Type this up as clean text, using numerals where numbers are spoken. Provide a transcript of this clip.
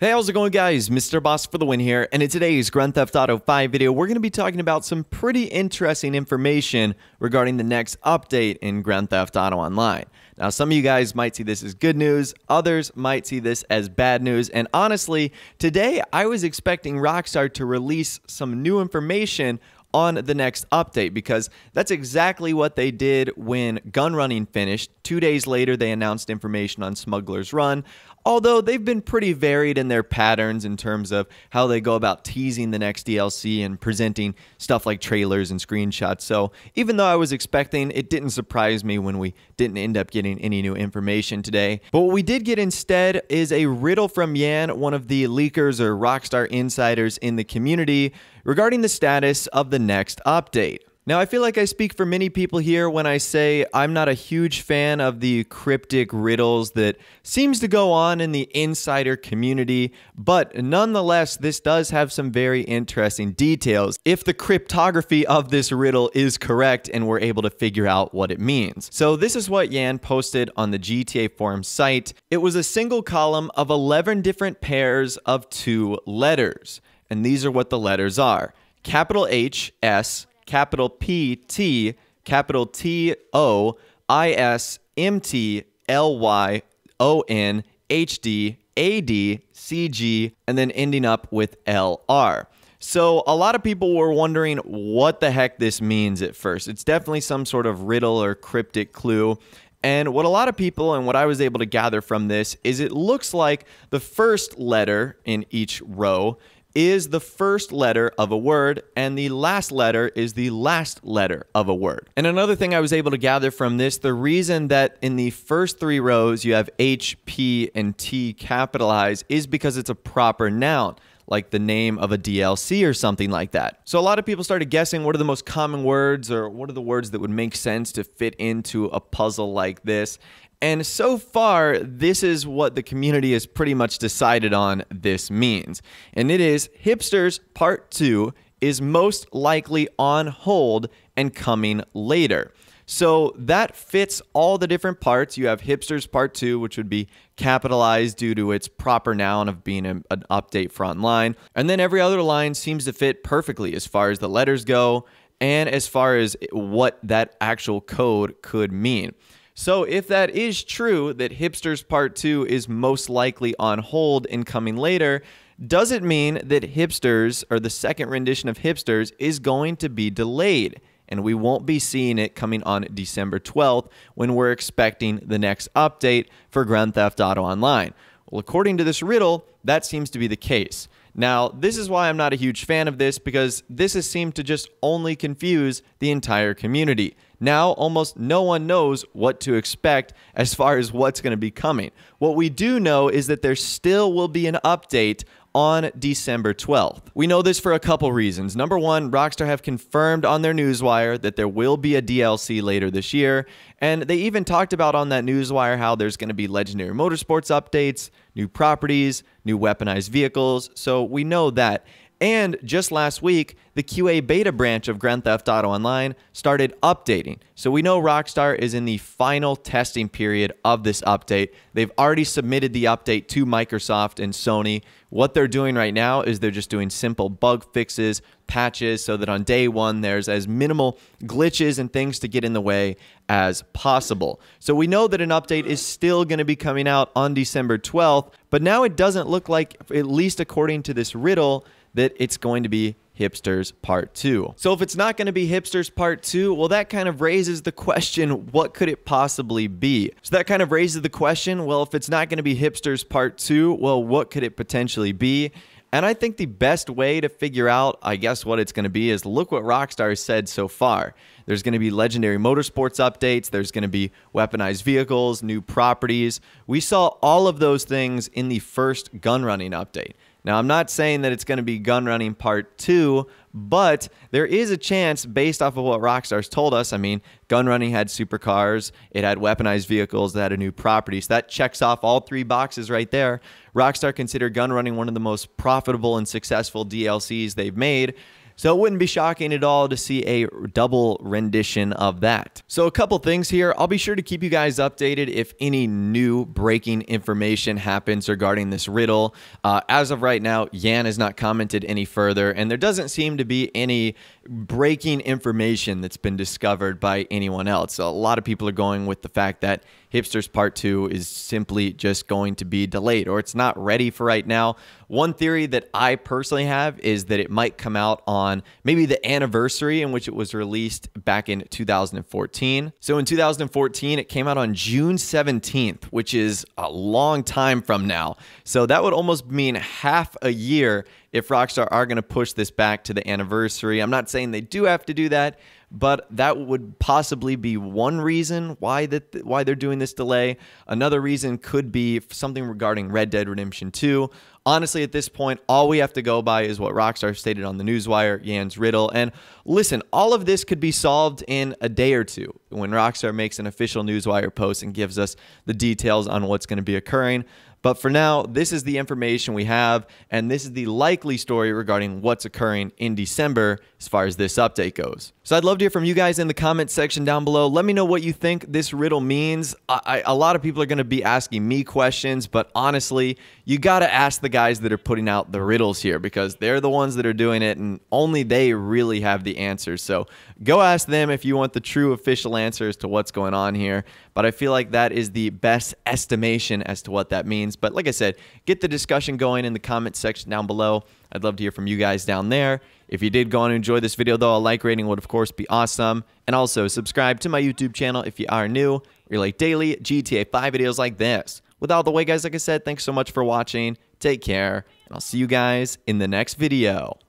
Hey, how's it going, guys? Mr. Boss for the win here, and in today's Grand Theft Auto 5 video, we're going to be talking about some pretty interesting information regarding the next update in Grand Theft Auto Online. Now, some of you guys might see this as good news, others might see this as bad news, and honestly, today I was expecting Rockstar to release some new information on the next update, because that's exactly what they did when gun running finished. 2 days later, they announced information on Smuggler's Run, although they've been pretty varied in their patterns in terms of how they go about teasing the next DLC and presenting stuff like trailers and screenshots. So even though I was expecting, it didn't surprise me when we didn't end up getting any new information today. But what we did get instead is a riddle from Yan, one of the leakers or Rockstar insiders in the community, regarding the status of the next update. Now, I feel like I speak for many people here when I say I'm not a huge fan of the cryptic riddles that seems to go on in the insider community, but nonetheless, this does have some very interesting details if the cryptography of this riddle is correct and we're able to figure out what it means. So this is what Yan posted on the GTA forum site. It was a single column of 11 different pairs of 2 letters, and these are what the letters are: capital H, S, capital P, T, capital T, O, I, S, M, T, L, Y, O, N, H, D, A, D, C, G, and then ending up with L, R. So a lot of people were wondering what the heck this means at first. It's definitely some sort of riddle or cryptic clue. And what a lot of people, and what I was able to gather from this, is it looks like the first letter in each row is the first letter of a word, and the last letter is the last letter of a word. And another thing I was able to gather from this, the reason that in the first 3 rows you have H, P, and T capitalized is because it's a proper noun, like the name of a DLC or something like that. So a lot of people started guessing what are the most common words, or what are the words that would make sense to fit into a puzzle like this. And so far, this is what the community has pretty much decided on this means. And it is Hipsters Part 2 is most likely on hold and coming later. So that fits all the different parts. You have Hipsters Part 2, which would be capitalized due to its proper noun of being an update for online. And then every other line seems to fit perfectly as far as the letters go and as far as what that actual code could mean. So if that is true, that Hipsters Part 2 is most likely on hold and coming later, does it mean that Hipsters, or the second rendition of Hipsters, is going to be delayed, and we won't be seeing it coming on December 12th when we're expecting the next update for Grand Theft Auto Online? Well, according to this riddle, that seems to be the case. Now, this is why I'm not a huge fan of this, because this has seemed to just only confuse the entire community. Now, almost no one knows what to expect as far as what's going to be coming. What we do know is that there still will be an update on December 12th. We know this for a couple reasons. Number one, Rockstar have confirmed on their newswire that there will be a DLC later this year, and they even talked about on that newswire how there's going to be Legendary Motorsports updates, new properties, new weaponized vehicles, so we know that. And just last week, the QA beta branch of Grand Theft Auto Online started updating. So we know Rockstar is in the final testing period of this update. They've already submitted the update to Microsoft and Sony. What they're doing right now is they're just doing simple bug fixes, patches, so that on day one there's as minimal glitches and things to get in the way as possible. So we know that an update is still going to be coming out on December 12th, but now it doesn't look like, at least according to this riddle, that it's going to be Hipsters Part 2. So if it's not going to be Hipsters Part 2, well, that kind of raises the question, what could it possibly be? So that kind of raises the question, well, if it's not going to be Hipsters Part 2, well, what could it potentially be? And I think the best way to figure out, I guess, what it's going to be is look what Rockstar has said so far. There's going to be Legendary Motorsports updates. There's going to be weaponized vehicles, new properties. We saw all of those things in the first gun running update. Now, I'm not saying that it's going to be Gun Running Part 2, but there is a chance based off of what Rockstar's told us. I mean, Gun Running had supercars, it had weaponized vehicles, that had a new property. So that checks off all 3 boxes right there. Rockstar considered Gun Running one of the most profitable and successful DLCs they've made. So it wouldn't be shocking at all to see a double rendition of that. So a couple things here. I'll be sure to keep you guys updated if any new breaking information happens regarding this riddle. As of right now, Yan has not commented any further, and there doesn't seem to be any breaking information that's been discovered by anyone else. So a lot of people are going with the fact that Hipsters Part 2 is simply just going to be delayed, or it's not ready for right now. One theory that I personally have is that it might come out on maybe the anniversary in which it was released back in 2014. So in 2014, it came out on June 17th, which is a long time from now. So that would almost mean half a year if Rockstar are going to push this back to the anniversary. I'm not saying they do have to do that, but that would possibly be one reason why they're doing this delay. Another reason could be something regarding Red Dead Redemption 2. Honestly, at this point, all we have to go by is what Rockstar stated on the newswire, Yan's riddle. And listen, all of this could be solved in a day or two when Rockstar makes an official newswire post and gives us the details on what's going to be occurring. But for now, this is the information we have, and this is the likely story regarding what's occurring in December as far as this update goes. So I'd love to hear from you guys in the comment section down below. Let me know what you think this riddle means. A lot of people are going to be asking me questions, but honestly, you got to ask the guys that are putting out the riddles here, because they're the ones that are doing it, and only they really have the answers. So go ask them if you want the true official answers to what's going on here. But I feel like that is the best estimation as to what that means. But like I said, get the discussion going in the comment section down below. I'd love to hear from you guys down there. If you did go on and enjoy this video, though, a like rating would, of course, be awesome. And also, subscribe to my YouTube channel if you are new. We like daily GTA 5 videos like this. With all the way, guys, like I said, thanks so much for watching. Take care, and I'll see you guys in the next video.